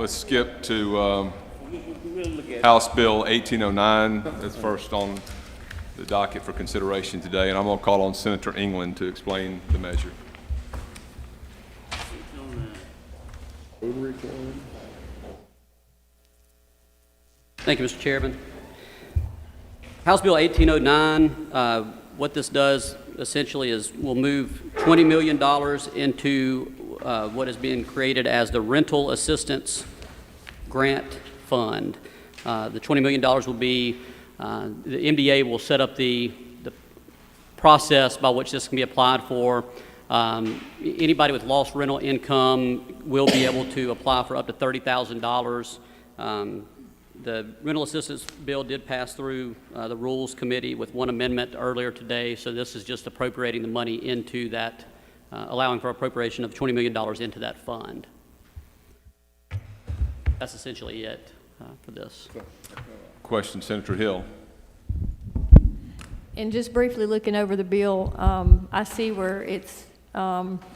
Let's skip to House Bill 1809. That's first on the docket for consideration today, and I'm going to call on Senator England to explain the measure. Thank you, Mr. Chairman. House Bill 1809, what this does essentially is we'll move $20 million into what is being created as the Rental Assistance Grant Fund. The $20 million will be, the MDA will set up the process by which this can be applied for. Anybody with lost rental income will be able to apply for up to $30,000. The rental assistance bill did pass through the Rules Committee with one amendment earlier today, so this is just appropriating the money into that, allowing for appropriation of $20 million into that fund. That's essentially it for this. Question, Senator Hill. And just briefly looking over the bill, I see where it's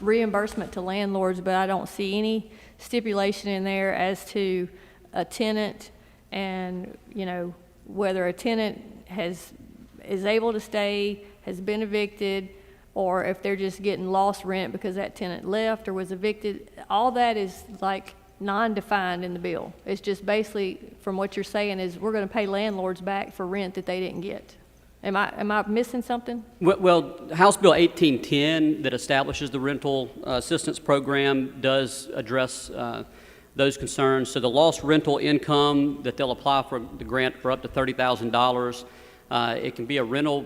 reimbursement to landlords, but I don't see any stipulation in there as to a tenant and, you know, whether a tenant is able to stay, has been evicted, or if they're just getting lost rent because that tenant left or was evicted. All that is like non-defined in the bill. It's just basically, from what you're saying, is we're going to pay landlords back for rent that they didn't get. Am I missing something? Well, House Bill 1810 that establishes the rental assistance program does address those concerns. So the lost rental income that they'll apply for the grant for up to $30,000. It can be a rental,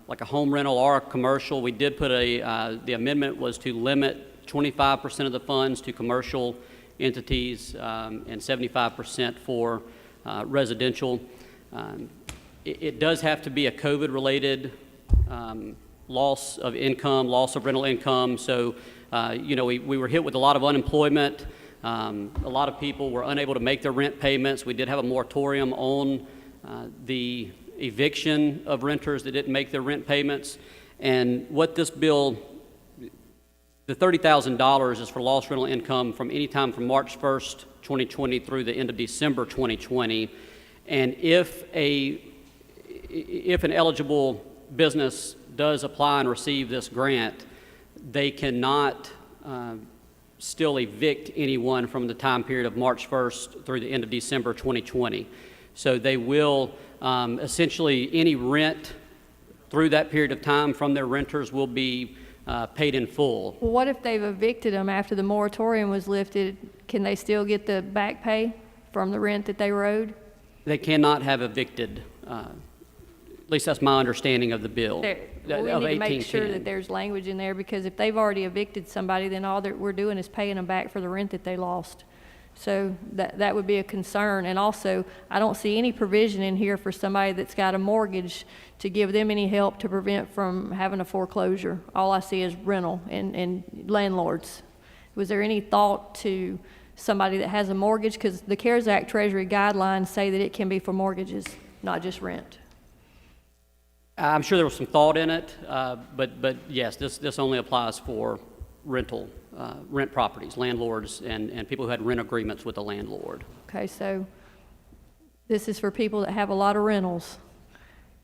like a home rental or a commercial. We did put the amendment was to limit 25% of the funds to commercial entities and 75% for residential. It does have to be a COVID-related loss of income, loss of rental income. So, you know, we were hit with a lot of unemployment. A lot of people were unable to make their rent payments. We did have a moratorium on the eviction of renters that didn't make their rent payments. And what this bill, the $30,000 is for lost rental income from any time from March 1st, 2020 through the end of December 2020. And if an eligible business does apply and receive this grant, they cannot still evict anyone from the time period of March 1st through the end of December 2020. So they will, essentially, any rent through that period of time from their renters will be paid in full. Well, what if they've evicted them after the moratorium was lifted? Can they still get the back pay from the rent that they were owed? They cannot have evicted. At least that's my understanding of the bill. We need to make sure that there's language in there, because if they've already evicted somebody, then all that we're doing is paying them back for the rent that they lost. So that would be a concern. And also, I don't see any provision in here for somebody that's got a mortgage to give them any help to prevent from having a foreclosure. All I see is rental and landlords. Was there any thought to somebody that has a mortgage? Because the CARES Act Treasury guidelines say that it can be for mortgages, not just rent. I'm sure there was some thought in it, but yes, this only applies for rent properties, landlords, and people who had rent agreements with the landlord. Okay, so this is for people that have a lot of rentals.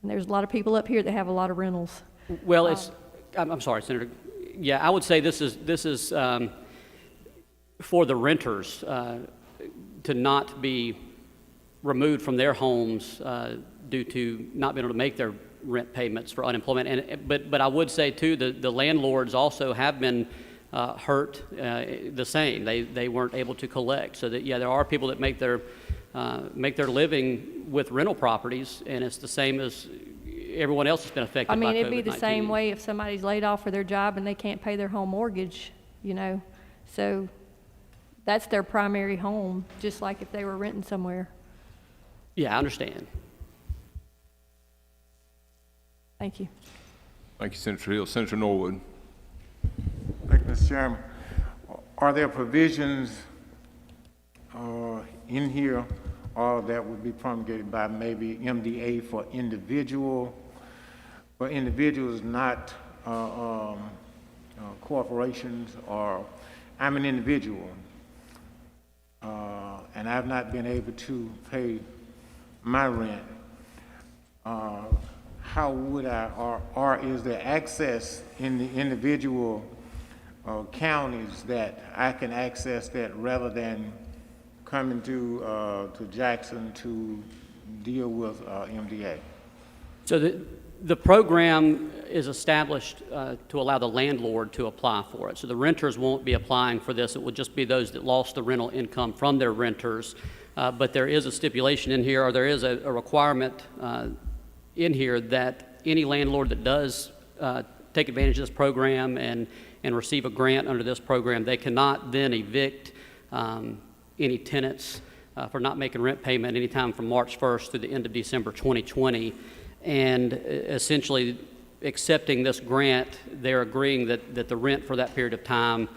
And there's a lot of people up here that have a lot of rentals. Well, I'm sorry, Senator. Yeah, I would say this is for the renters to not be removed from their homes due to not being able to make their rent payments for unemployment. But I would say too, the landlords also have been hurt the same. They weren't able to collect. So that, yeah, there are people that make their living with rental properties, and it's the same as everyone else has been affected by COVID-19. I mean, it'd be the same way if somebody's laid off for their job and they can't pay their home mortgage, you know. So that's their primary home, just like if they were renting somewhere. Yeah, I understand. Thank you. Thank you, Senator Hill. Senator Norwood. Thank you, Mr. Chairman. Are there provisions in here that would be promulgated by maybe MDA for individuals, not corporations? Or I'm an individual. I've not been able to pay my rent, how would I, or is there access in the individual counties that I can access that rather than coming to Jackson to deal with MDA? So the program is established to allow the landlord to apply for it. So the renters won't be applying for this. It will just be those that lost the rental income from their renters. But there is a stipulation in here, or there is a requirement in here that any landlord that does take advantage of this program and receive a grant under this program, they cannot then evict any tenants for not making rent payment anytime from March 1st through the end of December 2020. And essentially accepting this grant, they're agreeing that the rent for that period of time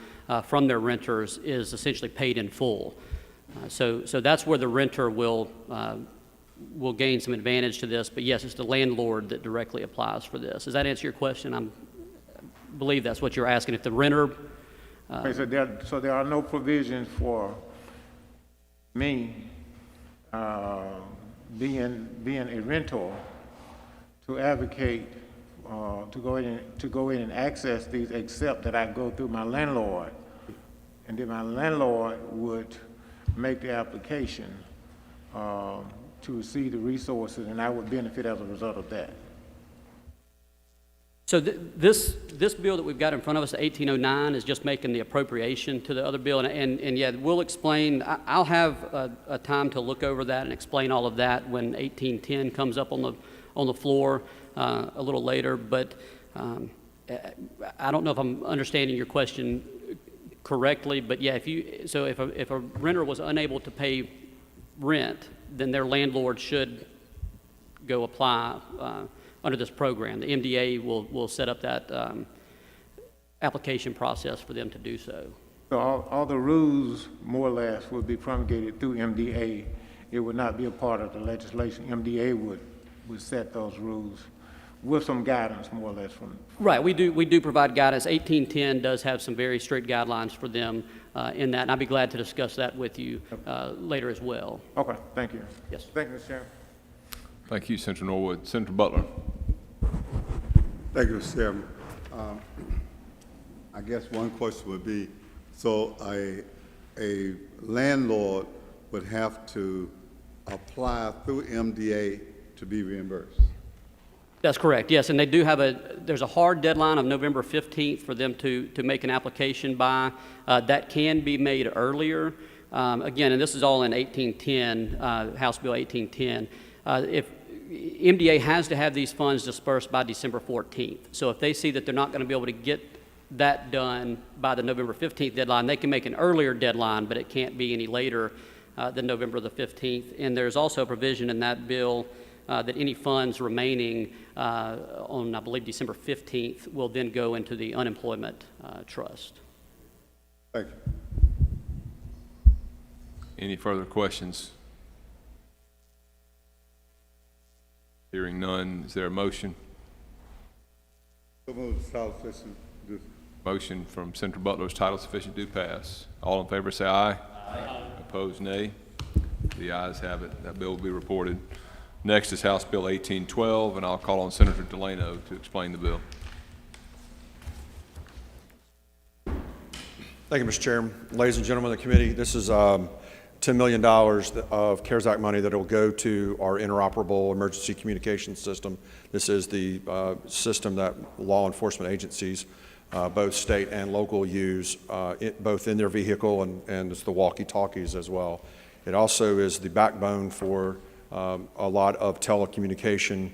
from their renters is essentially paid in full. So that's where the renter will gain some advantage to this. But yes, it's the landlord that directly applies for this. Does that answer your question? I believe that's what you're asking. If the renter... Okay, so there are no provisions for me being a rental to advocate to go in and access these, except that I go through my landlord, and then my landlord would make the application to receive the resources, and I would benefit as a result of that. So this bill that we've got in front of us, 1809, is just making the appropriation to the other bill. And yeah, we'll explain. I'll have a time to look over that and explain all of that when 1810 comes up on the floor a little later. But I don't know if I'm understanding your question correctly. But yeah, if a renter was unable to pay rent, then their landlord should go apply under this program. The MDA will set up that application process for them to do so. So all the rules, more or less, would be promulgated through MDA. It would not be a part of the legislation. MDA would set those rules with some guidance, more or less, from... Right, we do provide guidance. 1810 does have some very strict guidelines for them in that, and I'd be glad to discuss that with you later as well. Okay, thank you. Yes. Thank you, Mr. Chairman. Thank you, Senator Norwood. Senator Butler. Thank you, Mr. Chairman. I guess one question would be, so a landlord would have to apply through MDA to be reimbursed? That's correct, yes, and they do have there's a hard deadline of November 15th for them to make an application by. That can be made earlier. Again, and this is all in 1810, House Bill 1810. If MDA has to have these funds dispersed by December 14th. So if they see that they're not going to be able to get that done by the November 15th deadline, they can make an earlier deadline, but it can't be any later than November the 15th. And there's also a provision in that bill that any funds remaining on, I believe, December 15th will then go into the unemployment trust. Thank you. Any further questions? Hearing none, is there a motion? So moved, title sufficient. Motion from Senator Butler is title sufficient to pass. All in favor say aye. Aye. Opposed, nay. The ayes have it. That bill will be reported. Next is House Bill 1812, and I'll call on Senator Delano to explain the bill. Thank you, Mr. Chairman. Ladies and gentlemen of the committee, this is $10 million of CARES Act money that will go to our interoperable emergency communications system. This is the system that law enforcement agencies, both state and local, use both in their vehicle and it's the walkie-talkies as well. It also is the backbone for a lot of telemedicine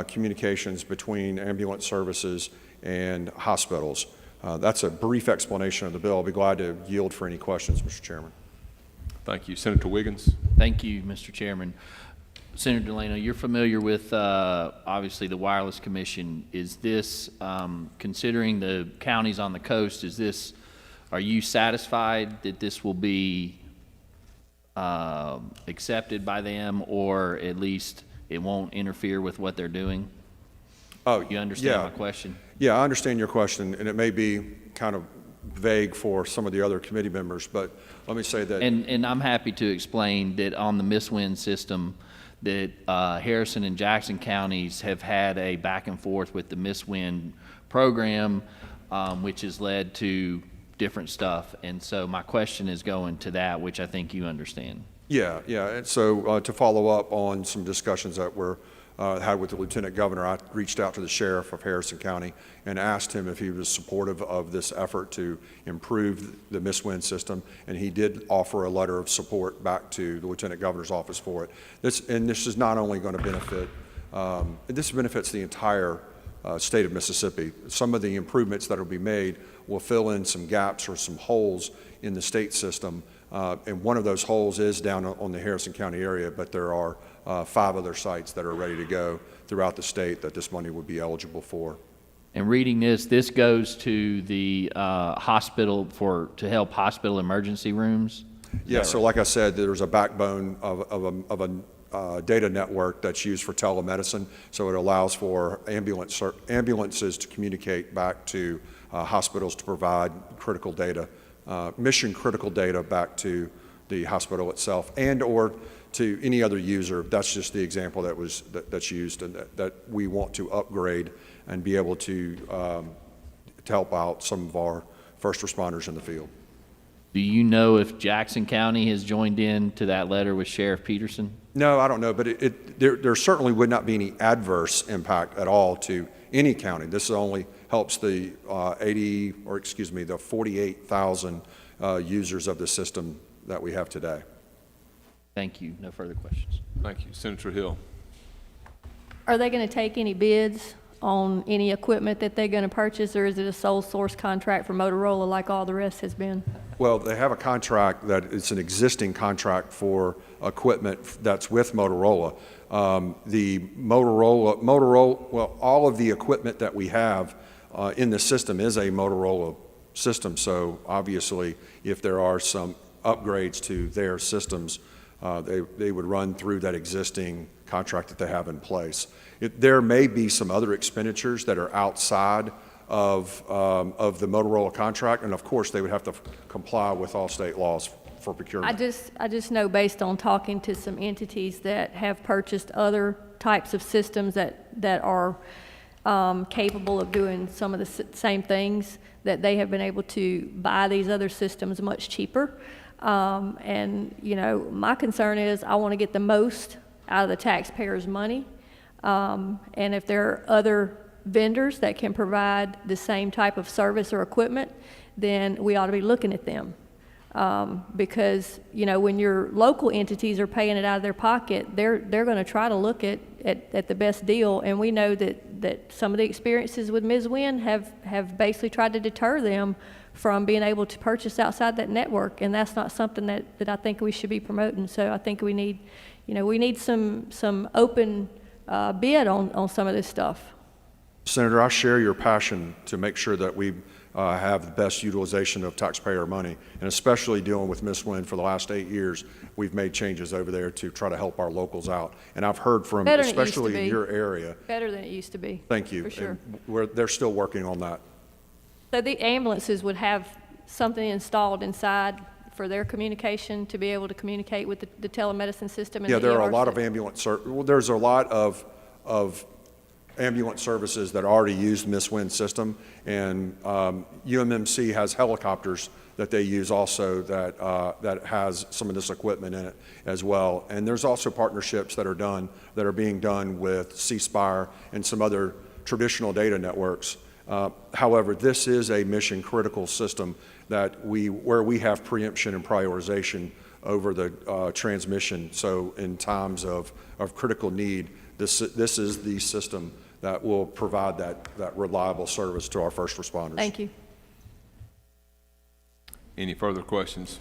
communications between ambulance services and hospitals. That's a brief explanation of the bill. I'll be glad to yield for any questions, Mr. Chairman. Thank you. Senator Wiggins. Thank you, Mr. Chairman. Senator Delano, you're familiar with, obviously, the Wireless Commission. Is this, considering the counties on the coast, are you satisfied that this will be accepted by them, or at least it won't interfere with what they're doing? Oh, You understand my question? Yeah, I understand your question, and it may be kind of vague for some of the other committee members, but let me say that. And I'm happy to explain that on the Miss Win system, that Harrison and Jackson counties have had a back and forth with the Miss Win program, which has led to different stuff. And so my question is going to that, which I think you understand. Yeah, yeah. And so to follow up on some discussions that were had with the Lieutenant Governor, I reached out to the Sheriff of Harrison County and asked him if he was supportive of this effort to improve the Miss Win system, and he did offer a letter of support back to the Lieutenant Governor's office for it. This is not only going to benefit, this benefits the entire state of Mississippi. Some of the improvements that will be made will fill in some gaps or some holes in the state system. And one of those holes is down on the Harrison County area, but there are 5 other sites that are ready to go throughout the state that this money would be eligible for. And reading this goes to the hospital to help hospital emergency rooms? Yeah, so like I said, there's a backbone of a data network that's used for telemedicine, so it allows for ambulances to communicate back to hospitals to provide critical data, mission critical data back to the hospital itself and or to any other user. That's just the example that's used, and that we want to upgrade and be able to help out some of our first responders in the field. Do you know if Jackson County has joined in to that letter with Sheriff Peterson? No, I don't know, but there certainly would not be any adverse impact at all to any county. This only helps the the 48,000 users of the system that we have today. Thank you. No further questions. Thank you. Senator Hill. Are they going to take any bids on any equipment that they're going to purchase, or is it a sole source contract for Motorola like all the rest has been? Well, they have a contract it's an existing contract for equipment that's with Motorola. The Motorola, well, all of the equipment that we have in the system is a Motorola system. So obviously, if there are some upgrades to their systems, they would run through that existing contract that they have in place. There may be some other expenditures that are outside of the Motorola contract, and of course, they would have to comply with all state laws for procurement. I just know based on talking to some entities that have purchased other types of systems that are capable of doing some of the same things, that they have been able to buy these other systems much cheaper. And, you know, my concern is I want to get the most out of the taxpayers' money. And if there are other vendors that can provide the same type of service or equipment, then we ought to be looking at them. Because, you know, when your local entities are paying it out of their pocket, they're going to try to look at the best deal. And we know that some of the experiences with Ms. Wynn have basically tried to deter them from being able to purchase outside that network. And that's not something that I think we should be promoting. So I think we need, you know, we need some open bid on some of this stuff. Senator, I share your passion to make sure that we have the best utilization of taxpayer money, and especially dealing with Miss Wynn for the last 8 years, we've made changes over there to try to help our locals out. And I've heard from, Better than it used to especially in be. your area. Better than it used to be. Thank you. For sure. And they're still working on that. So the ambulances would have something installed inside for their communication to be able to communicate with the telemedicine system and Yeah, the there are a ER lot of system? there's a lot of ambulance services that already use Miss Wynn system, and UMMC has helicopters that they use also that has some of this equipment in it as well. And there's also partnerships that are being done with C-Spire and some other traditional data networks. However, this is a mission critical system where we have preemption and prioritization over the transmission. So in times of critical need, this is the system that will provide that reliable service to our first responders. Thank you. Any further questions?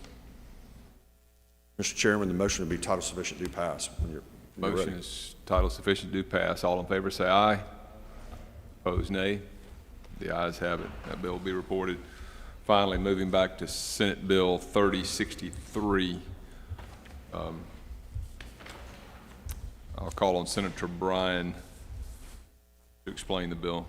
Mr. Chairman, the motion would be title sufficient do pass. When you're Motion ready. is title sufficient do pass. All in favor say aye. Opposed, nay. The ayes have it. That bill will be reported. Finally, moving back to Senate Bill 3063. I'll call on Senator Bryan to explain the bill.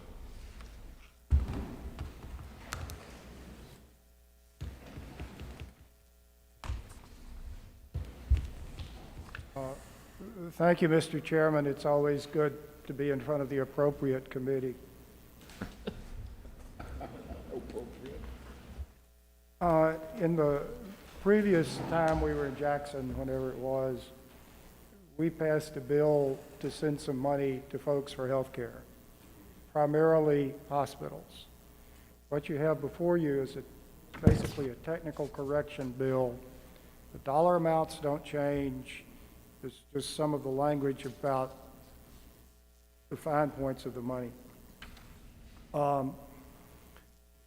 Thank you, Mr. Chairman. It's always good to be in front of the appropriate committee. In the previous time we were in Jackson, whenever it was, we passed a bill to send some money to folks for health care, primarily hospitals. What you have before you is basically a technical correction bill. The dollar amounts don't change. There's just some of the language about the fine points of the money.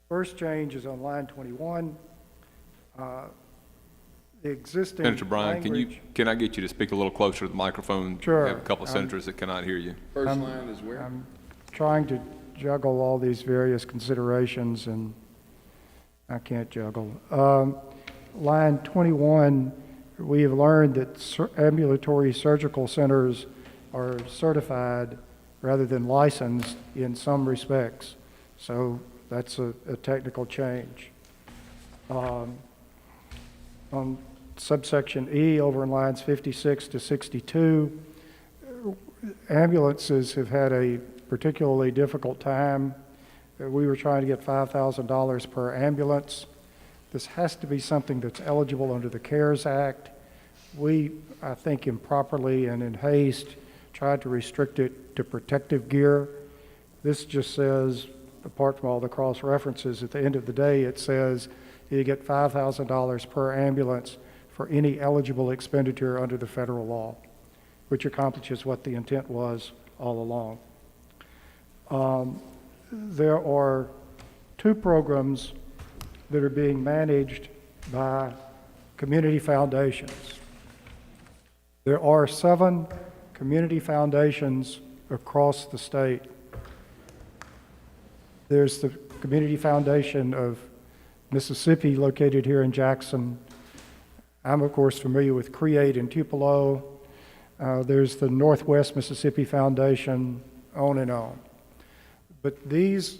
First change is on line 21. The existing Senator Bryan, language. can I get you to speak a little closer to the microphone? Sure. We have a couple of senators that cannot hear you. I'm trying to juggle all these various considerations, and I can't juggle. Line 21, we have learned that ambulatory surgical centers are certified rather than licensed in some respects. So that's a technical change. On subsection E, over in lines 56 to 62, ambulances have had a particularly difficult time. We were trying to get $5,000 per ambulance. This has to be something that's eligible under the CARES Act. We, I think improperly and in haste, tried to restrict it to protective gear. This just says, apart from all the cross references, at the end of the day, it says you get $5,000 per ambulance for any eligible expenditure under the federal law, which accomplishes what the intent was all along. There are 2 programs that are being managed by community foundations. There are 7 community foundations across the state. There's the Community Foundation of Mississippi, located here in Jackson. I'm, of course, familiar with CREATE in Tupelo. There's the Northwest Mississippi Foundation, on and on. But these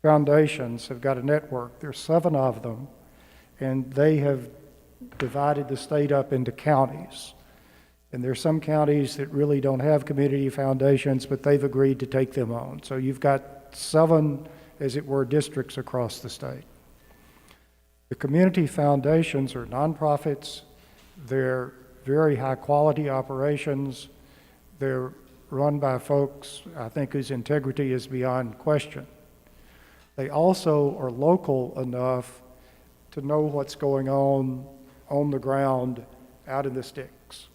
foundations have got a network. There's 7 of them, and they have divided the state up into counties. And there's some counties that really don't have community foundations, but they've agreed to take them on. So you've got 7, as it were, districts across the state. The community foundations are nonprofits. They're very high-quality operations. They're run by folks, I think, whose integrity is beyond question. They also are local enough to know what's going on the ground, out in the sticks.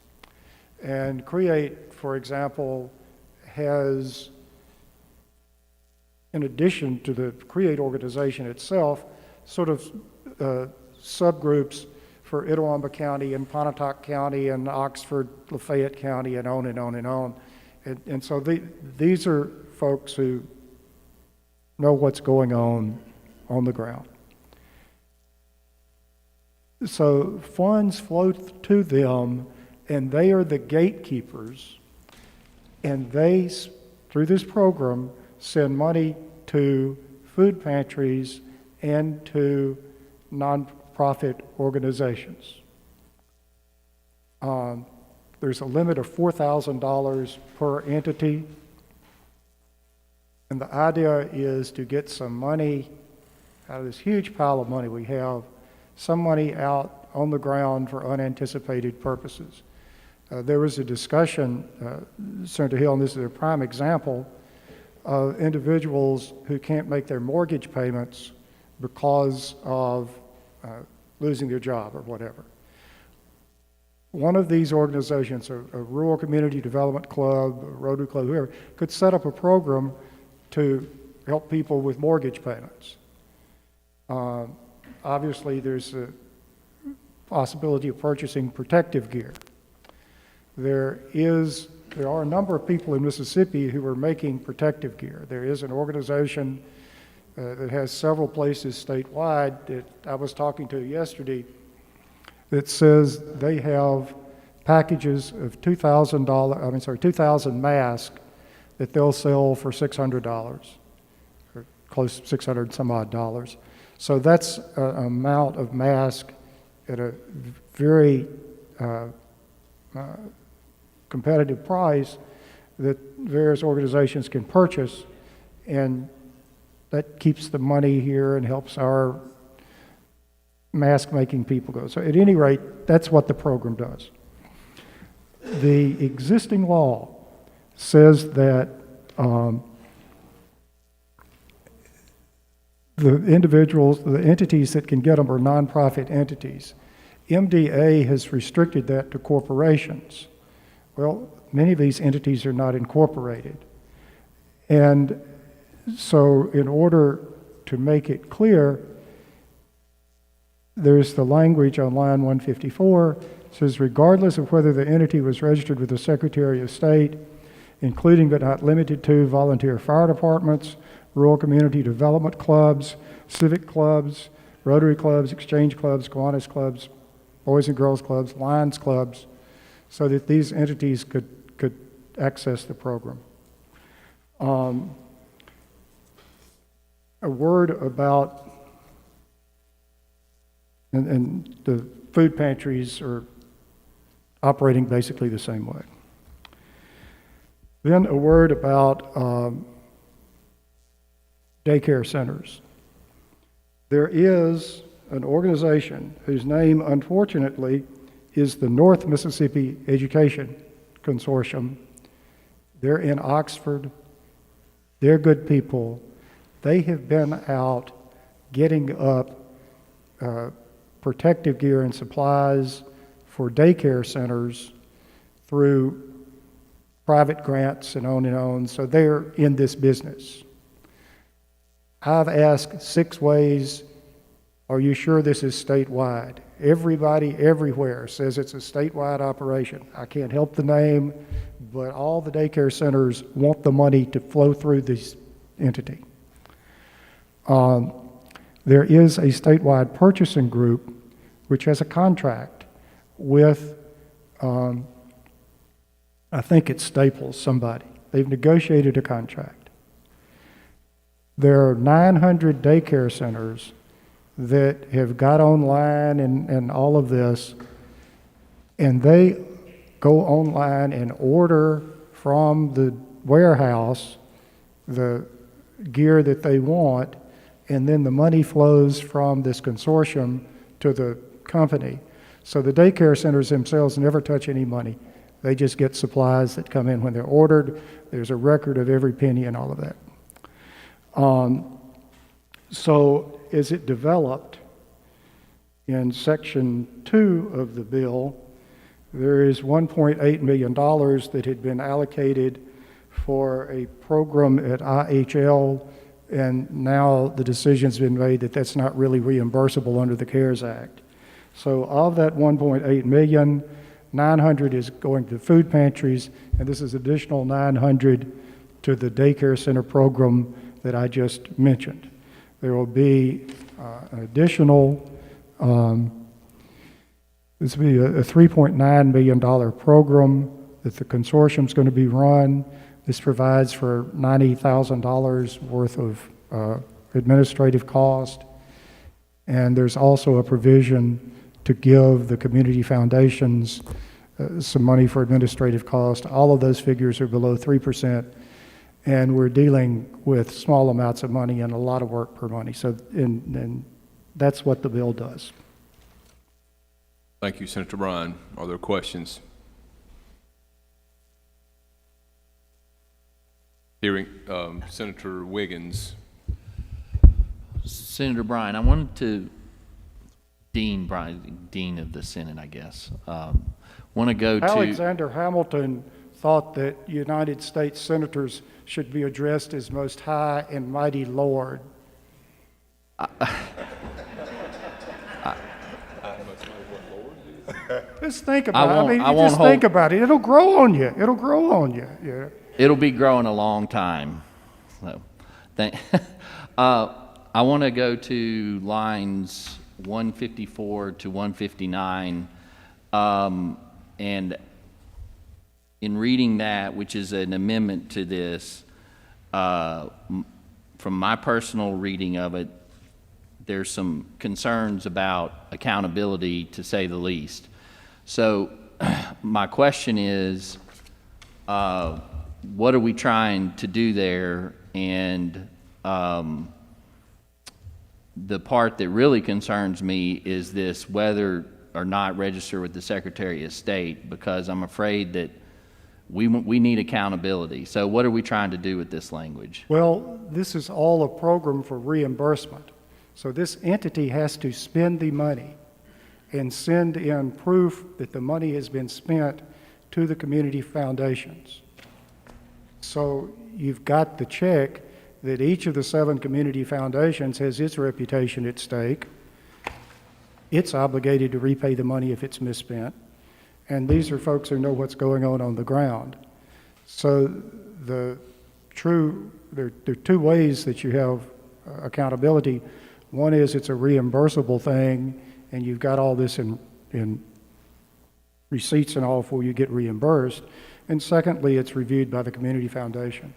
And CREATE, for example, has, in addition to the CREATE organization itself, sort of subgroups for Itawamba County and Pontotoc County and Oxford, Lafayette County, and on and on and on. And so these are folks who know what's going on the ground. So funds flow to them, and they are the gatekeepers, and they, through this program, send money to food pantries and to nonprofit organizations. There's a limit of $4,000 per entity, and the idea is to get some money out of this huge pile of money we have, some money out on the ground for unanticipated purposes. There was a discussion, Senator Hill, and this is a prime example, of individuals who can't make their mortgage payments because of losing their job or whatever. One of these organizations, a rural community development club, a Rotary Club, whoever, could set up a program to help people with mortgage payments. Obviously, there's a possibility of purchasing protective gear. There are a number of people in Mississippi who are making protective gear. There is an organization that has several places statewide that I was talking to yesterday that says they have packages of 2,000 masks that they'll sell for $600, or close to $600 some odd dollars. So that's an amount of mask at a very competitive price that various organizations can purchase, and that keeps the money here and helps our mask-making people go. So at any rate, that's what the program does. The existing law says that the individuals, the entities that can get them are nonprofit entities. MDA has restricted that to corporations. Well, many of these entities are not incorporated. And so in order to make it clear, there's the language on line 154, says regardless of whether the entity was registered with the Secretary of State, including but not limited to volunteer fire departments, rural community development clubs, civic clubs, Rotary clubs, exchange clubs, Kiwanis clubs, Boys and Girls clubs, Lions clubs, so that these entities could access the program. A word about, and the food pantries are operating basically the same way. Then a word about daycare centers. There is an organization whose name, unfortunately, is the North Mississippi Education Consortium. They're in Oxford. They're good people. They have been out getting up protective gear and supplies for daycare centers through private grants and on, so they're in this business. I've asked 6 ways, are you sure this is statewide? Everybody everywhere says it's a statewide operation. I can't help the name, but all the daycare centers want the money to flow through this entity. There is a statewide purchasing group which has a contract with, I think it's Staples, somebody. They've negotiated a contract. There are 900 daycare centers that have got online and all of this, and they go online and order from the warehouse the gear that they want, and then the money flows from this consortium to the company. So the daycare centers themselves never touch any money. They just get supplies that come in when they're ordered. There's a record of every penny and all of that. So as it developed in Section 2 of the bill, there is $1.8 million that had been allocated for a program at IHL, and now the decision's been made that that's not really reimbursable under the CARES Act. So of that 1.8 million, 900 is going to food pantries, and this is additional 900 to the daycare center program that I just mentioned. There will be an additional, this will be a $3.9 million program that the consortium's going to be run. This provides for $90,000 worth of administrative cost, and there's also a provision to give the community foundations some money for administrative cost. All of those figures are below 3%, and we're dealing with small amounts of money and a lot of work per money. So, and that's what the bill does. Thank you, Senator Bryan. Are there questions? Hearing Senator Wiggins. Senator Bryan, I wanted to, Dean Bryan, Dean of the Senate, I guess, want to go to... Alexander Hamilton thought that United States senators should be addressed as Most High and Mighty Lord. Just think about it. I mean, just think about it. It'll grow on you. It'll grow on you. Yeah. It'll be growing a long time. So, I want to go to lines 154 to 159, and in reading that, which is an amendment to this, from my personal reading of it, there's some concerns about accountability, to say the least. So my question is, what are we trying to do there? And the part that really concerns me is this whether or not register with the Secretary of State, because I'm afraid that we need accountability. So what are we trying to do with this language? Well, this is all a program for reimbursement. So this entity has to spend the money and send in proof that the money has been spent to the community foundations. So you've got the check that each of the 7 community foundations has its reputation at stake. It's obligated to repay the money if it's misspent. And these are folks who know what's going on the ground. So there are 2 ways that you have accountability. One is it's a reimbursable thing, and you've got all this in receipts and all before you get reimbursed. And secondly, it's reviewed by the community foundation.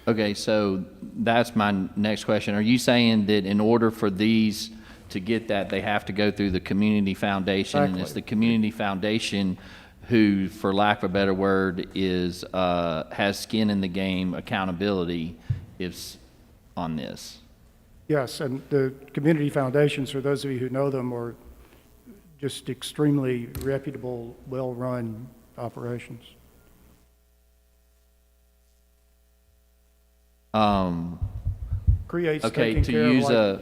Okay, so that's my next question. Are you saying that in order for these to get that, they have to go through the community foundation? Exactly. And it's the community foundation who, for lack of a better word, is has skin in the game, accountability is on this? Yes, and the community foundations, for those of you who know them, are just extremely reputable, well-run operations. Creates Okay, taking to care of use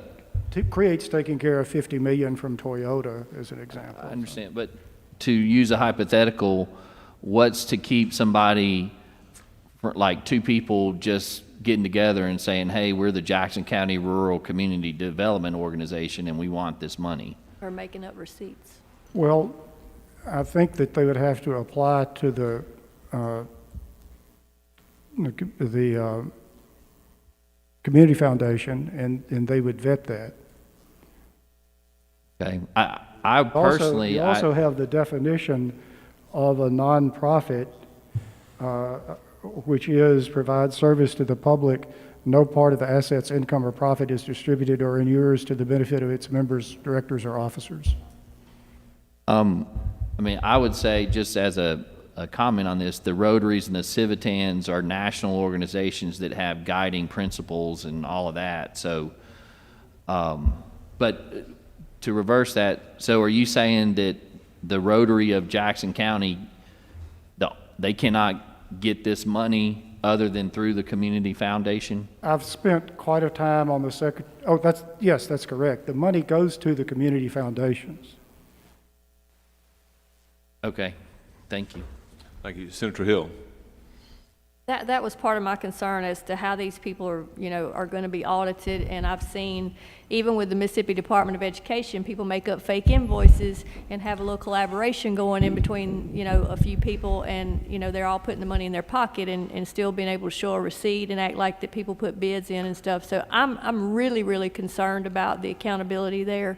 Create's taking care of $50 million from Toyota, as an example. I understand, but to use a hypothetical, what's to keep somebody, like 2 people just getting together and saying, hey, we're the Jackson County Rural Community Development Organization and we want this money? Or making up receipts. Well, I think that they would have to apply to the community foundation, and they would vet that. Okay, I personally, You also have the definition of a nonprofit, which is provide service to the public. No part of the assets, income, or profit is distributed or inures to the benefit of its members, directors, or officers. I mean, I would say, just as a comment on this, the Rotaries and the Civitans are national organizations that have guiding principles and all of that. So, but to reverse that, so are you saying that the Rotary of Jackson County, they cannot get this money other than through the community foundation? I've spent quite a time on the yes, that's correct. The money goes to the community foundations. Okay, thank you. Thank you. Senator Hill. That was part of my concern as to how these people are going to be audited. And I've seen, even with the Mississippi Department of Education, people make up fake invoices and have a little collaboration going in between, a few people, and, they're all putting the money in their pocket and still being able to show a receipt and act like that people put bids in and stuff. So I'm really, really concerned about the accountability there.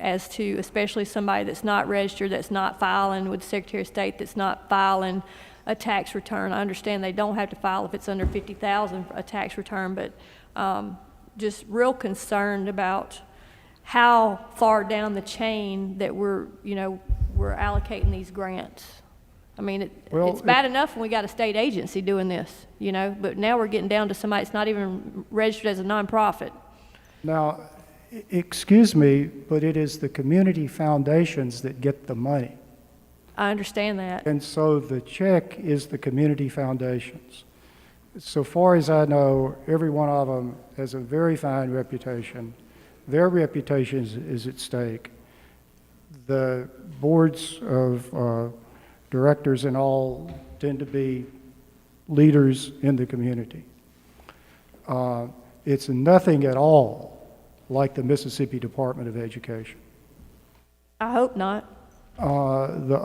As to especially somebody that's not registered, that's not filing with the Secretary of State, that's not filing a tax return. I understand they don't have to file if it's under $50,000 a tax return, but just real concerned about how far down the chain that we're allocating these grants. I mean, it's bad enough when we got a state agency doing this, but now we're getting down to somebody that's not even registered as a nonprofit. Now, excuse me, but it is the community foundations that get the money. I understand that. And so the check is the community foundations. So far as I know, every one of them has a very fine reputation. Their reputation is at stake. The boards of directors and all tend to be leaders in the community. It's nothing at all like the Mississippi Department of Education. I hope not. The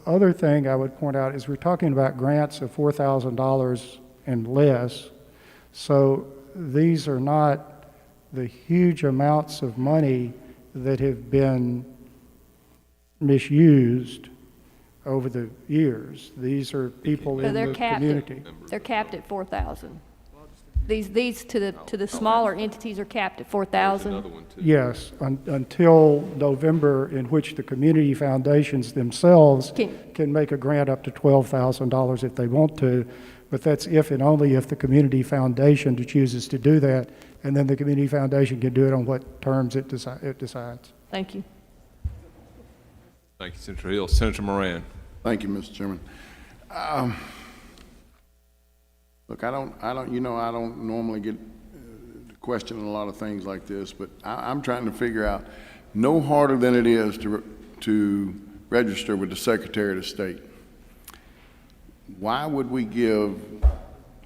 other thing I would point out is we're talking about grants of $4,000 and less. So these are not the huge amounts of money that have been misused over the years. These are people in the community. They're capped at $4,000. These to the smaller entities are capped at 4,000? Another one, too. Yes, until November, in which the community foundations themselves can make a grant up to $12,000 if they want to, but that's if and only if the community foundation chooses to do that, and then the community foundation can do it on what terms it decides. Thank you. Thank you, Senator Hill. Senator Moran. Thank you, Mr. Chairman. Look, I don't normally get questioning a lot of things like this, but I'm trying to figure out, no harder than it is to register with the Secretary of State. Why would we give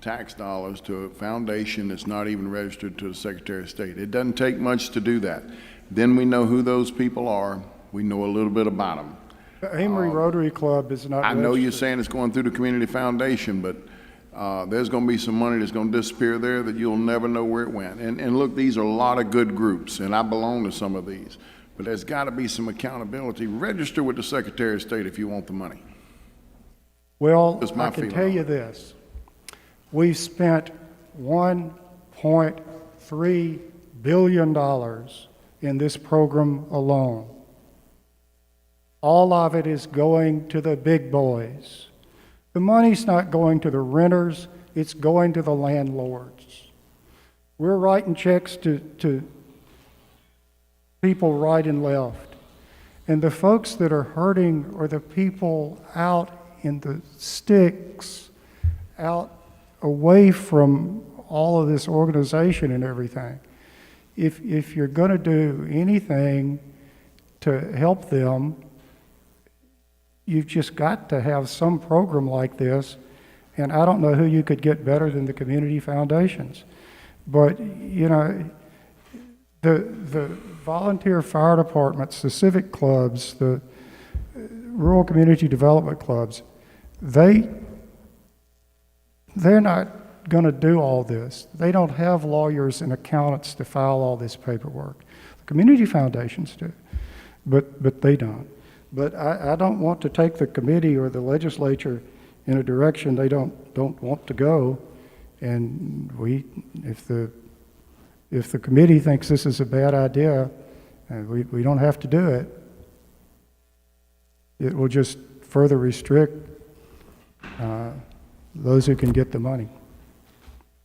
tax dollars to a foundation that's not even registered to the Secretary of State? It doesn't take much to do that. Then we know who those people are. We know a little bit about them. The Amory Rotary Club is not I know you're registered. saying it's going through the community foundation, but there's going to be some money that's going to disappear there that you'll never know where it went. And look, these are a lot of good groups, and I belong to some of these. But there's got to be some accountability. Register with the Secretary of State if you want the money. Well, That's my I can feeling tell on you this. We've spent $1.3 billion in this program alone. All of it is going to the big boys. The money's not going to the renters, it's going to the landlords. We're writing checks to people right and left. And the folks that are hurting are the people out in the sticks, out away from all of this organization and everything. If you're going to do anything to help them, you've just got to have some program like this, and I don't know who you could get better than the community foundations. But, you know, the volunteer fire departments, the civic clubs, the rural community development clubs, they're not going to do all this. They don't have lawyers and accountants to file all this paperwork. The community foundations do, but they don't. But I don't want to take the committee or the legislature in a direction they don't want to go. And if the committee thinks this is a bad idea, we don't have to do it. It will just further restrict those who can get the money.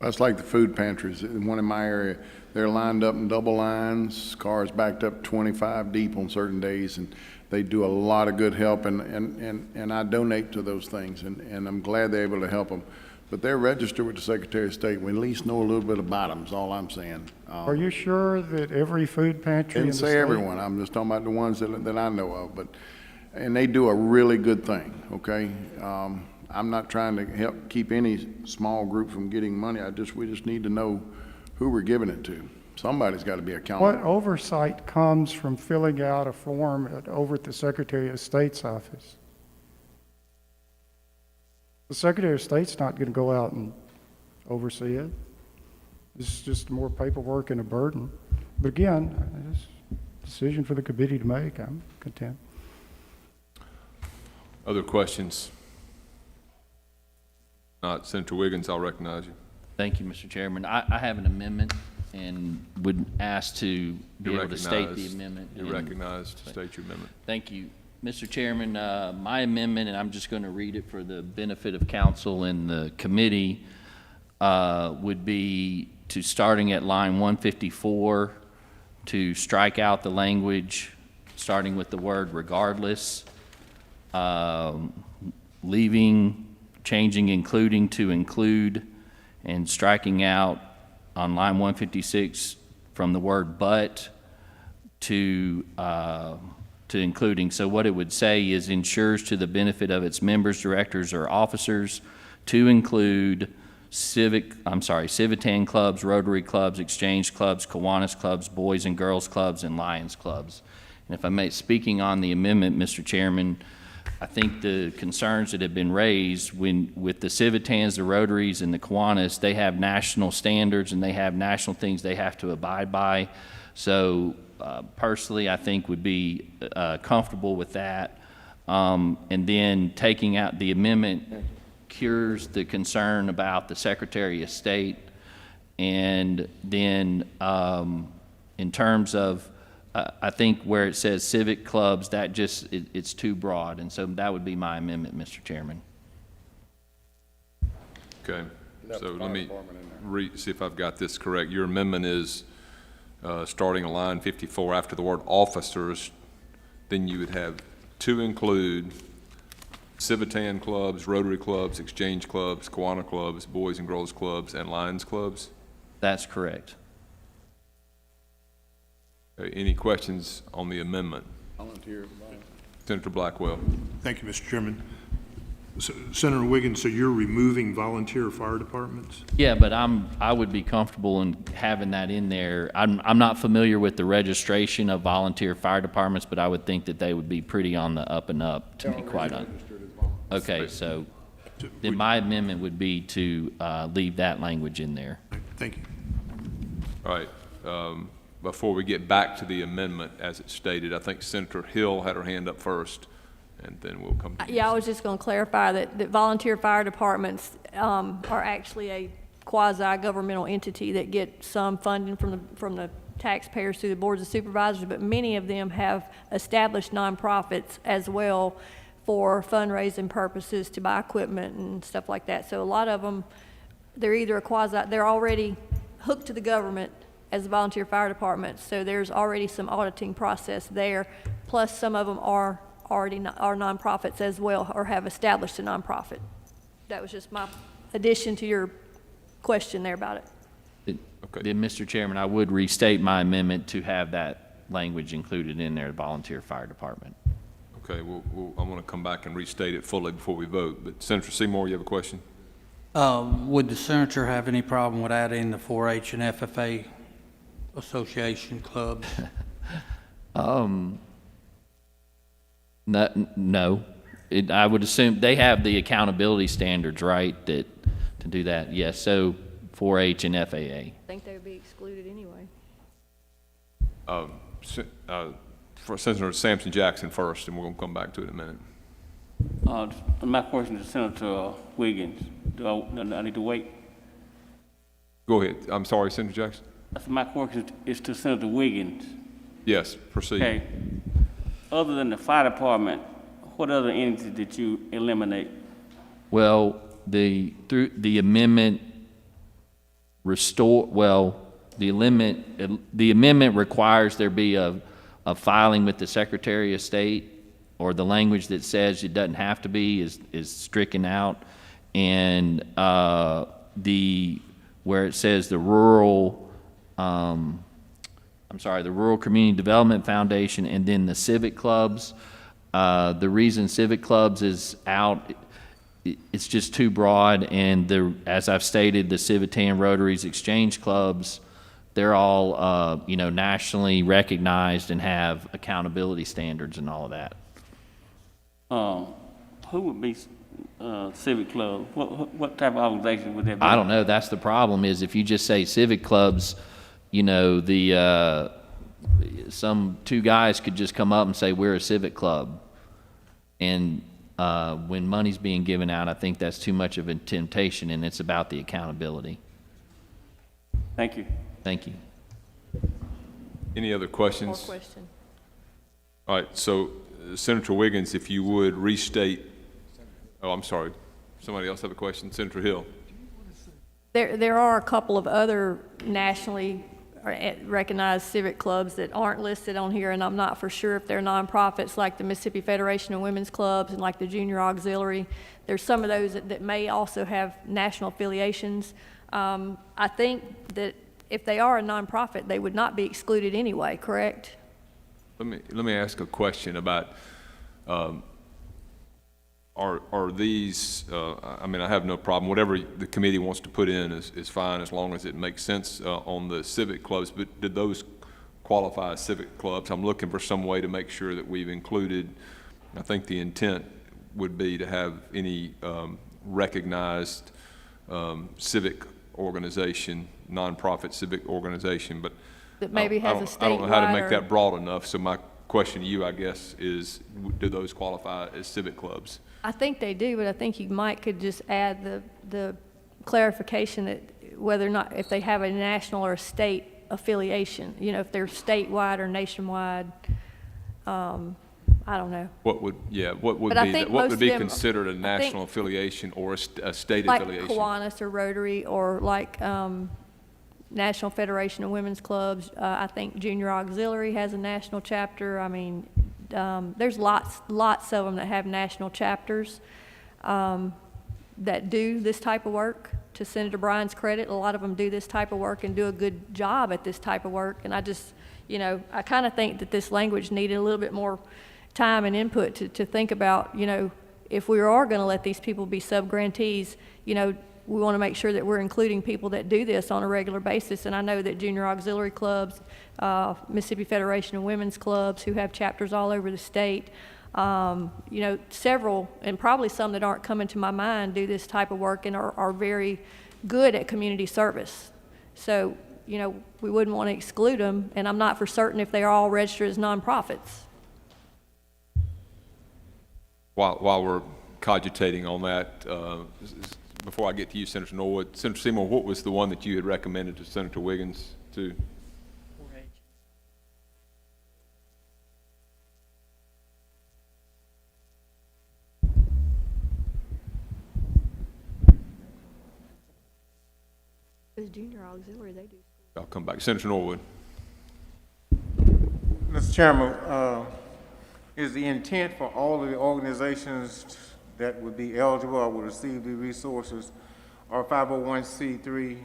That's like the food pantries. One in my area, they're lined up in double lines, cars backed up 25 deep on certain days, and they do a lot of good help, and I donate to those things, and I'm glad they're able to help them. But they're registered with the Secretary of State. We at least know a little bit about them, is all I'm saying. Are you sure that every food pantry in the Didn't state? say everyone. I'm just talking about the ones that I know of, and they do a really good thing, okay? I'm not trying to help keep any small group from getting money. We just need to know who we're giving it to. Somebody's got to be accountable. What oversight comes from filling out a form over at the Secretary of State's office? The Secretary of State's not going to go out and oversee it. It's just more paperwork and a burden. But again, it's a decision for the committee to make. I'm content. Other questions? Not, Senator Wiggins, I'll recognize you. Thank you, Mr. Chairman. I have an amendment and would ask to be You're able to state the recognized. amendment. You're and- recognized to state your amendment. Thank you. Mr. Chairman, my amendment, and I'm just going to read it for the benefit of council and the committee, would be to starting at line 154 to strike out the language starting with the word regardless, changing including to include, and striking out on line 156 from the word but to including. So what it would say is ensures to the benefit of its members, directors, or officers to include Civitan clubs, Rotary clubs, Exchange clubs, Kiwanis clubs, Boys and Girls clubs, and Lions clubs. And if I may, speaking on the amendment, Mr. Chairman, I think the concerns that have been raised with the Civitans, the Rotaries, and the Kiwanis, they have national standards and they have national things they have to abide by. So personally, I think would be comfortable with that. And then taking out the amendment cures the concern about the Secretary of State And then in terms of, I think where it says civic clubs, that just, it's too broad. And so that would be my amendment, Mr. Chairman. Okay, so let me see if I've got this correct. Your amendment is starting on line 54 after the word officers, then you would have to include Civitan clubs, Rotary clubs, Exchange clubs, Kiwanis clubs, Boys and Girls clubs, and Lions clubs? That's correct. Okay, any questions on the amendment? Volunteer. Senator Blackwell. Thank you, Mr. Chairman. Senator Wiggins, so you're removing volunteer fire departments? Yeah, but I would be comfortable in having that in there. I'm not familiar with the registration of volunteer fire departments, but I would think that they would be pretty on the up and up, to be quite honest. Okay, so then my amendment would be to leave that language in there. Thank you. All right, before we get back to the amendment as it's stated, I think Senator Hill had her hand up first, and then we'll come to you. Yeah, I was just going to clarify that volunteer fire departments are actually a quasi-governmental entity that get some funding from the taxpayers through the boards of supervisors, but many of them have established nonprofits as well for fundraising purposes to buy equipment and stuff like that. So a lot of them, they're either they're already hooked to the government as volunteer fire departments, so there's already some auditing process there. Plus, some of them are nonprofits as well, or have established a nonprofit. That was just my addition to your question there about it. Okay. Then, Mr. Chairman, I would restate my amendment to have that language included in there, the volunteer fire department. Okay, I'm going to come back and restate it fully before we vote. But Senator Seymour, you have a question? Would the senator have any problem with adding the 4-H and FFA association clubs? No. I would assume they have the accountability standards, right, to do that. Yes, so 4-H and FAA. I think they would be excluded anyway. For Senator Sampson Jackson first, and we're going to come back to it in a minute. My question is Senator Wiggins. Do I need to wait? Go ahead. I'm sorry, Senator Jackson. My question is to Senator Wiggins. Yes, proceed. Okay. Other than the fire department, what other entities did you eliminate? Well, through the amendment the amendment requires there be a filing with the Secretary of State, or the language that says it doesn't have to be is stricken out, and where it says the Rural Community Development Foundation, and then the civic clubs. The reason civic clubs is out, it's just too broad, and as I've stated, the Civitan, Rotaries, Exchange clubs, they're all nationally recognized and have accountability standards and all of that. Who would be civic club? What type of organization would that be? I don't know. That's the problem, is if you just say civic clubs, some two guys could just come up and say, we're a civic club. And when money's being given out, I think that's too much of a temptation, and it's about the accountability. Thank you. Thank you. Any other questions? More question. All right, so Senator Wiggins, if you would restate, I'm sorry, somebody else have a question? Senator Hill. There are a couple of other nationally recognized civic clubs that aren't listed on here, and I'm not for sure if they're nonprofits, like the Mississippi Federation of Women's Clubs and like the Junior Auxiliary. There's some of those that may also have national affiliations. I think that if they are a nonprofit, they would not be excluded anyway, correct? Let me ask a question about, are these, I have no problem, whatever the committee wants to put in is fine, as long as it makes sense on the civic clubs, but did those qualify as civic clubs? I'm looking for some way to make sure that we've included, I think the intent would be to have any recognized civic organization, nonprofit civic organization, but That maybe has a statewide. I don't know how to make that broad enough, so my question to you, I guess, is do those qualify as civic clubs? I think they do, but I think you could just add the clarification that whether or not, if they have a national or a state affiliation, you know, if they're statewide or nationwide. I don't know. What would But I be, think what most would of be them- considered a I think- national affiliation or a state Like affiliation? Kiwanis or Rotary or like National Federation of Women's Clubs. I think Junior Auxiliary has a national chapter. I mean, there's lots of them that have national chapters that do this type of work. To Senator Bryan's credit, a lot of them do this type of work and do a good job at this type of work. And I just, you know, I kind of think that this language needed a little bit more time and input to think about, you know, if we are going to let these people be sub-grantees, you know, we want to make sure that we're including people that do this on a regular basis. And I know that Junior Auxiliary Clubs, Mississippi Federation of Women's Clubs, who have chapters all over the state, you know, several, and probably some that aren't coming to my mind, do this type of work and are very good at community service. So, you know, we wouldn't want to exclude them, and I'm not for certain if they are all registered as nonprofits. While we're cogitating on that, before I get to you, Senator Norwood, Senator Seymour, what was the one that you had recommended to Senator Wiggins to? As Junior Auxiliary, they do. I'll come back. Senator Norwood. Mr. Chairman, is the intent for all of the organizations that would be eligible or would receive the resources or 501c3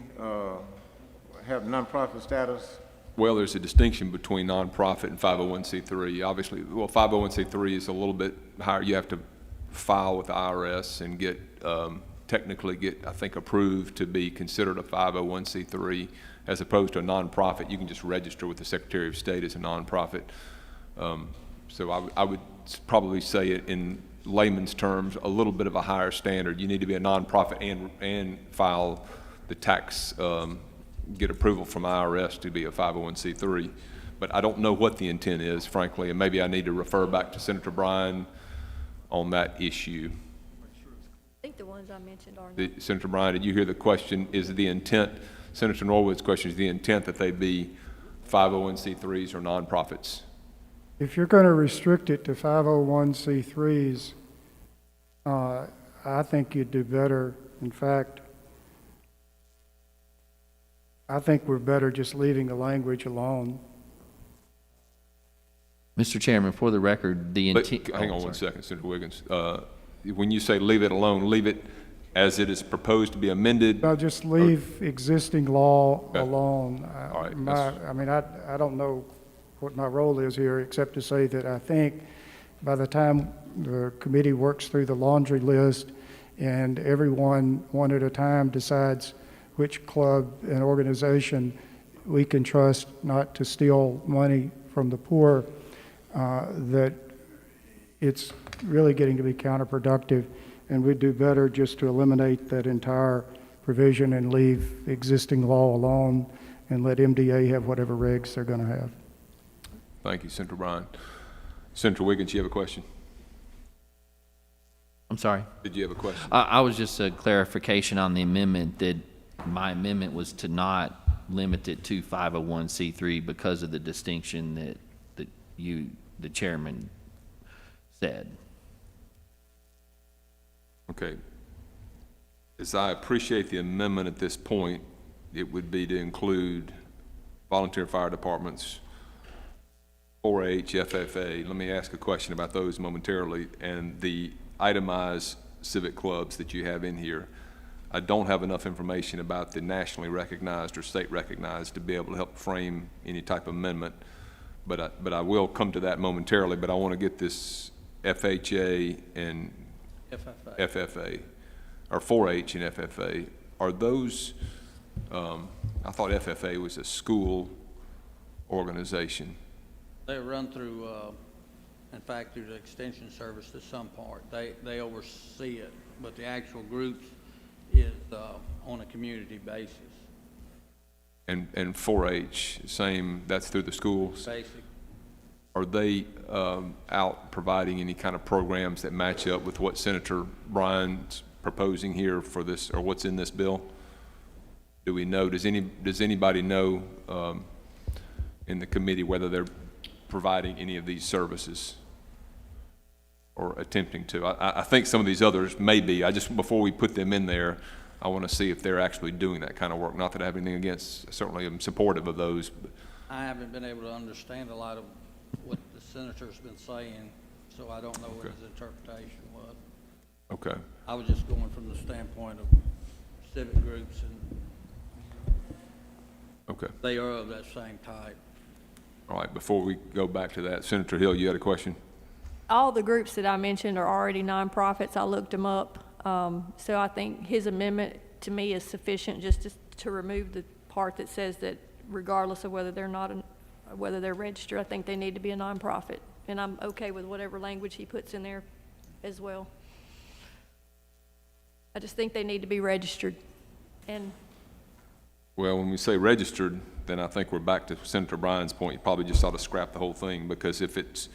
have nonprofit status? Well, there's a distinction between nonprofit and 501c3. Obviously, well, 501c3 is a little bit higher. You have to file with the IRS and get, technically get, I think, approved to be considered a 501c3 as opposed to a nonprofit. You can just register with the Secretary of State as a nonprofit. So I would probably say it in layman's terms, a little bit of a higher standard. You need to be a nonprofit and file the tax, get approval from IRS to be a 501c3. But I don't know what the intent is, frankly, and maybe I need to refer back to Senator Bryan on that issue. I think the ones I mentioned are not. Senator Bryan, did you hear the question? Is the intent, Senator Norwood's question, is the intent that they be 501c3s or nonprofits? If you're going to restrict it to 501c3s, I think you'd do better. In fact, I think we're better just leaving the language alone. Mr. Chairman, for the record, the But intent. hang on one second, Senator Wiggins. When you say leave it alone, leave it as it is proposed to be amended? No, just leave existing law Okay. alone. All right, I mean, I don't know what my role is here, except to say that I think by the time the committee works through the laundry list and everyone one at a time decides which club and organization we can trust not to steal money from the poor, that it's really getting to be counterproductive, and we'd do better just to eliminate that entire provision and leave existing law alone and let MDA have whatever regs they're going to have. Thank you, Senator Bryan. Senator Wiggins, you have a question? I'm sorry. Did you have a question? I was just a clarification on the amendment that my amendment was to not limit it to 501c3 because of the distinction that you, the chairman, said. Okay. As I appreciate the amendment at this point, it would be to include volunteer fire departments, 4-H, FFA. Let me ask a question about those momentarily, and the itemized civic clubs that you have in here. I don't have enough information about the nationally recognized or state recognized to be able to help frame any type of amendment, but I will come to that momentarily, but I want to get this FHA and FFA, or 4-H and FFA. Are those, I thought FFA was a school organization. They run through, in fact, through the extension service to some part. They oversee it, but the actual groups is on a community basis. And 4-H, same, that's through the schools? Basic. Are they out providing any kind of programs that match up with what Senator Bryan's proposing here for this, or what's in this bill? Do we know, does anybody know in the committee whether they're providing any of these services or attempting to? I think some of these others may be. Before we put them in there, I want to see if they're actually doing that kind of work. Not that I have anything against, certainly I'm supportive of those. I haven't been able to understand a lot of what the senator's been saying, so I don't know what his interpretation was. Okay. I was just going from the standpoint of civic groups, and Okay. they are of that same type. All right, before we go back to that, Senator Hill, you had a question? All the groups that I mentioned are already nonprofits. I looked them up. So I think his amendment to me is sufficient just to remove the part that says that regardless of whether whether they're registered, I think they need to be a nonprofit. And I'm okay with whatever language he puts in there as well. I just think they need to be registered. And Well, when we say registered, then I think we're back to Senator Bryan's point. You probably just ought to scrap the whole thing, because if it's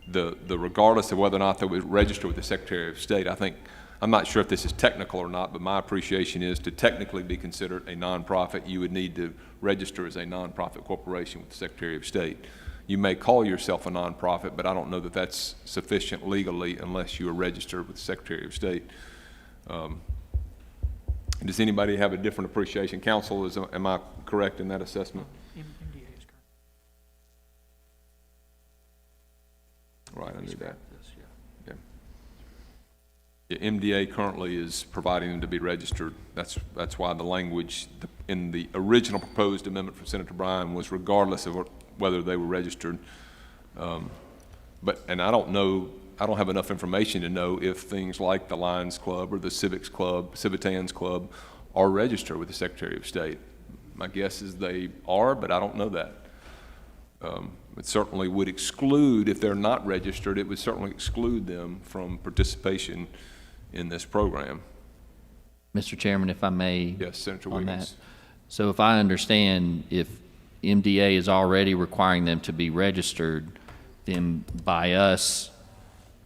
the regardless of whether or not they were registered with the Secretary of State, I'm not sure if this is technical or not, but my appreciation is to technically be considered a nonprofit, you would need to register as a nonprofit corporation with the Secretary of State. You may call yourself a nonprofit, but I don't know that that's sufficient legally unless you are registered with the Secretary of State. Does anybody have a different appreciation? Council, am I correct in that assessment? Right, I knew that. Yeah, MDA currently is providing them to be registered. That's why the language in the original proposed amendment from Senator Bryan was regardless of whether they were registered. And I don't know, I don't have enough information to know if things like the Lions Club or the Civics Club, Civitans Club are registered with the Secretary of State. My guess is they are, but I don't know that. It certainly would exclude, if they're not registered, it would certainly exclude them from participation in this program. Mr. Chairman, if I may. Yes, Senator on Wiggins. that. So if I understand, if MDA is already requiring them to be registered, then by us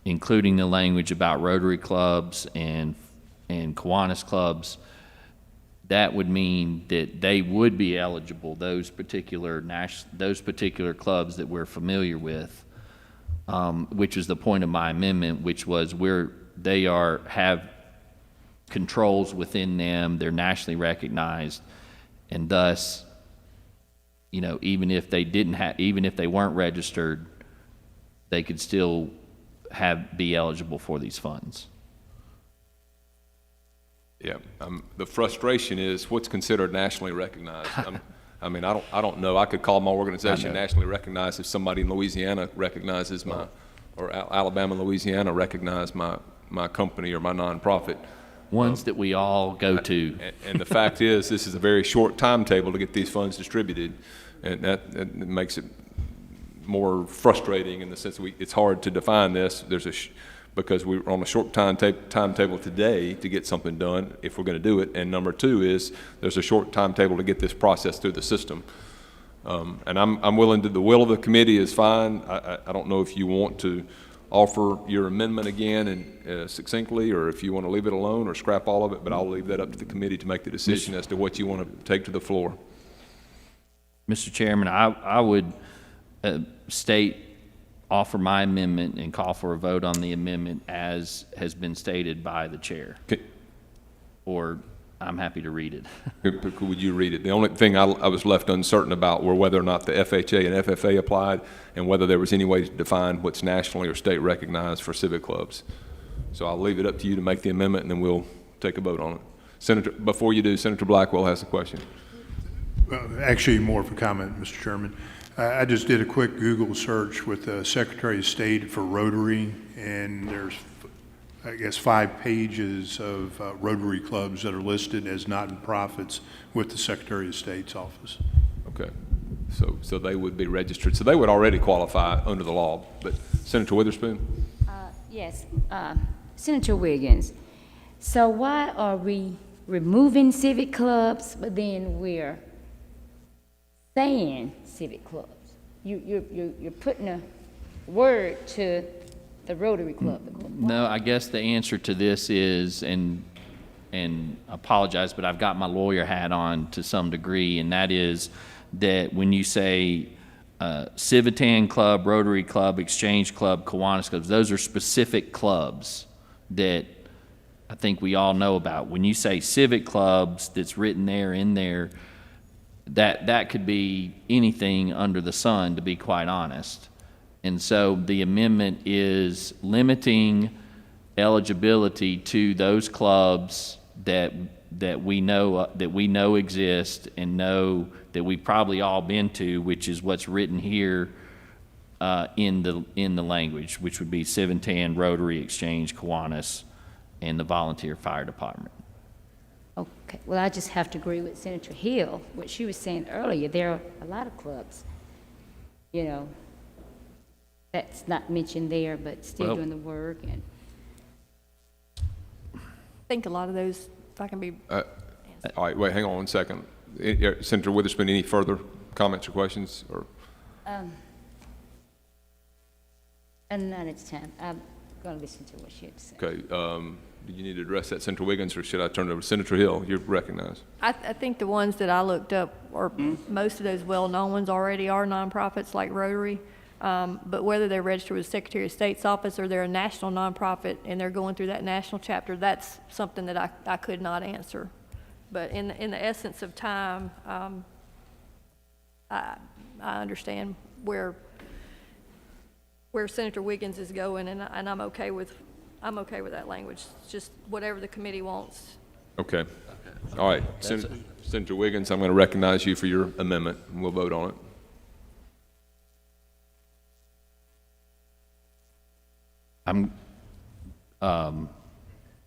including the language about Rotary clubs and Kiwanis clubs, that would mean that they would be eligible, those particular clubs that we're familiar with, which is the point of my amendment, which was they have controls within them, they're nationally recognized, and thus, even if they weren't registered, they could still be eligible for these funds. Yeah, the frustration is what's considered nationally recognized. I don't know. I could call my organization nationally recognized if somebody in Louisiana recognizes or Alabama, Louisiana recognize my company or my nonprofit. Ones that we all go to. And the fact is, this is a very short timetable to get these funds distributed, and that makes it more frustrating in the sense that it's hard to define this. Because we're on a short timetable today to get something done if we're going to do it. And number two is there's a short timetable to get this process through the system. And I'm willing to, the will of the committee is fine. I don't know if you want to offer your amendment again and succinctly, or if you want to leave it alone or scrap all of it, but I'll leave that up to the committee to make the decision as to what you want to take to the floor. Mr. Chairman, I would offer my amendment and call for a vote on the amendment as has been stated by the chair. Okay. Or I'm happy to read it. Would you read it? The only thing I was left uncertain about were whether or not the FHA and FFA applied and whether there was any way to define what's nationally or state recognized for civic clubs. So I'll leave it up to you to make the amendment and then we'll take a vote on it. Before you do, Senator Blackwell has a question. Actually, more of a comment, Mr. Chairman. I just did a quick Google search with the Secretary of State for Rotary, and there's, I guess, 5 pages of Rotary clubs that are listed as not-for-profits with the Secretary of State's office. Okay. So they would be registered. So they would already qualify under the law. But Senator Witherspoon? Yes. Senator Wiggins, so why are we removing civic clubs, but then we're saying civic clubs? You're putting a word to the Rotary Club. No, I guess the answer to this is, and and apologize, but I've got my lawyer hat on to some degree, and that is that when you say Civitan Club, Rotary Club, Exchange Club, Kiwanis Clubs, those are specific clubs that I think we all know about. When you say civic clubs, that's written there, in there, that could be anything under the sun, to be quite honest. And so the amendment is limiting eligibility to those clubs that we know exist and know that we've probably all been to, which is what's written here in the language, which would be Civitan, Rotary, Exchange, Kiwanis, and the Volunteer Fire Department. Okay, well, I just have to agree with Senator Hill, what she was saying earlier. There are a lot of clubs, you know, that's not mentioned there, but still doing the work. And I think a lot of those, if I can be. All right, wait, hang on 1 second. Senator Witherspoon, any further comments or questions? Or and not at this time. I'm going to listen to what she had to say. okay, do you need to address that, Senator Wiggins, or should I turn it over to Senator Hill? You're recognized. I think the ones that I looked up, or most of those well-known ones already are nonprofits like Rotary. But whether they're registered with the Secretary of State's office or they're a national nonprofit and they're going through that national chapter, that's something that I could not answer. But in the essence of time, I understand where Senator Wiggins is going, and I'm okay with that language. It's just whatever the committee wants. Okay. All right. Senator Wiggins, I'm going to recognize you for your amendment, and we'll vote on it.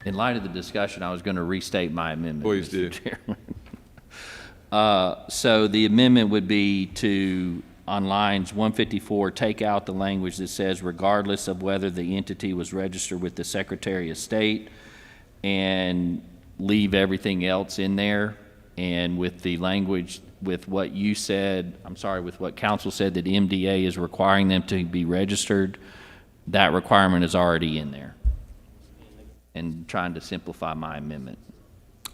In light of the discussion, I was going to restate my amendment. Please do. Chairman. So the amendment would be to, on lines 154, take out the language that says regardless of whether the entity was registered with the Secretary of State, and leave everything else in there. And with the language, with what you said, with what council said, that MDA is requiring them to be registered, that requirement is already in there. And trying to simplify my amendment.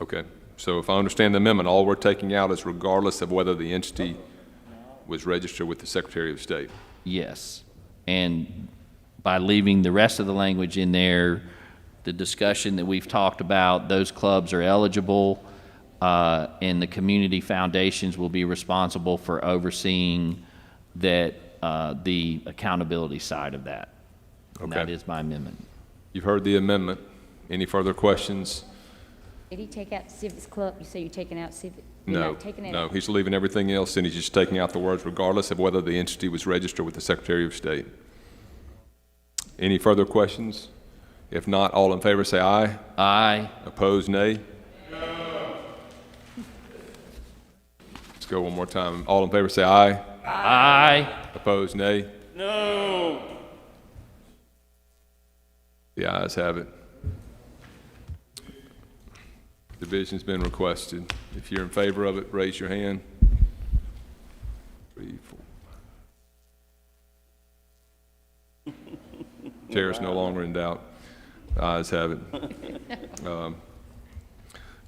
Okay. So if I understand the amendment, all we're taking out is regardless of whether the entity was registered with the Secretary of State. Yes. And by leaving the rest of the language in there, the discussion that we've talked about, those clubs are eligible, and the community foundations will be responsible for overseeing that, the accountability side of that. And Okay. that is my amendment. You've heard the amendment. Any further questions? Did he take out Civics Club? You say you're taking out Civic? You're No, not taking it no, out? he's leaving everything else, and he's just taking out the words regardless of whether the entity was registered with the Secretary of State. Any further questions? If not, all in favor say aye. Aye. Opposed, nay. Let's go one more time. All in favor say aye. Aye. Opposed, nay. No. The ayes have it. Division's been requested. If you're in favor of it, raise your hand. 3, 4. Chair is no longer in doubt. The ayes have it.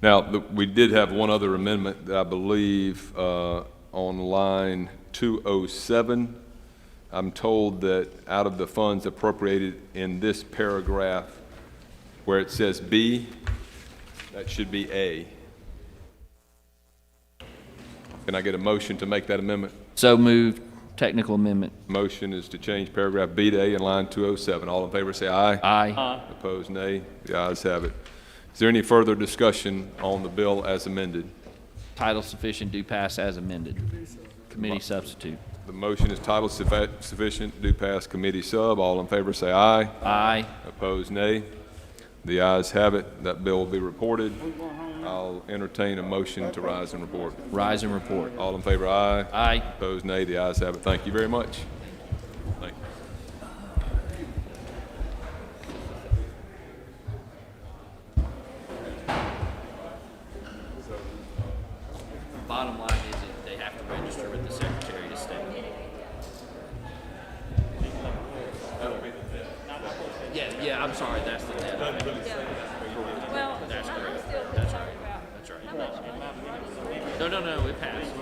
Now, we did have one other amendment that I believe on line 207. I'm told that out of the funds appropriated in this paragraph, where it says B, that should be A. Can I get a motion to make that amendment? So moved. Technical amendment. Motion is to change paragraph B to A in line 207. All in favor say aye. Aye. Opposed, nay. The ayes have it. Is there any further discussion on the bill as amended? Title sufficient, do pass as amended. Committee substitute. The motion is title sufficient, do pass committee sub. All in favor say aye. Aye. Opposed, nay. The ayes have it. That bill will be reported. I'll entertain a motion to rise and report. Rise and report. All in favor, aye. Aye. Opposed, nay. The ayes have it. Thank you very much. Thank you. Bottom line is that they have to register with the Secretary of State. Yeah, I'm sorry, that's the net. Well, That's I'm correct. still That's concerned about That's right. how much money. No, it passed.